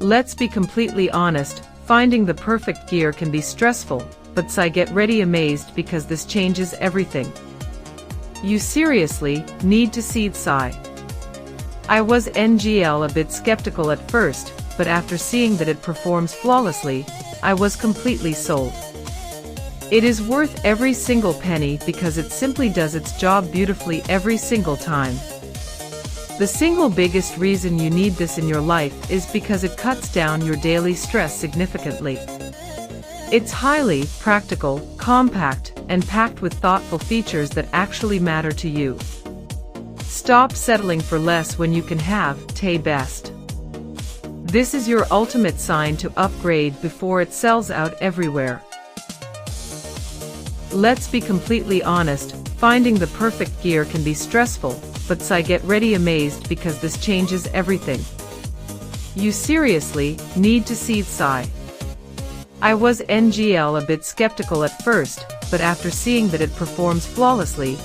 Let's be completely honest, finding the perfect gear can be stressful, but get ready amazed because this changes everything. You seriously need to see EIZZ. I was a bit skeptical at first, but after seeing that it performs flawlessly, I was completely sold. It is worth every single penny because it simply does its job beautifully every single time. The single biggest reason you need this in your life is because it cuts down your daily stress significantly. It's highly practical, compact, and packed with thoughtful features that actually matter to you. Stop settling for less when you can have the best. This is your ultimate sign to upgrade before it sells out everywhere. Let's be completely honest, finding the perfect gear can be stressful, but get ready amazed because this changes everything. You seriously need to see EIZZ. I was a bit skeptical at first, but after seeing that it performs flawlessly,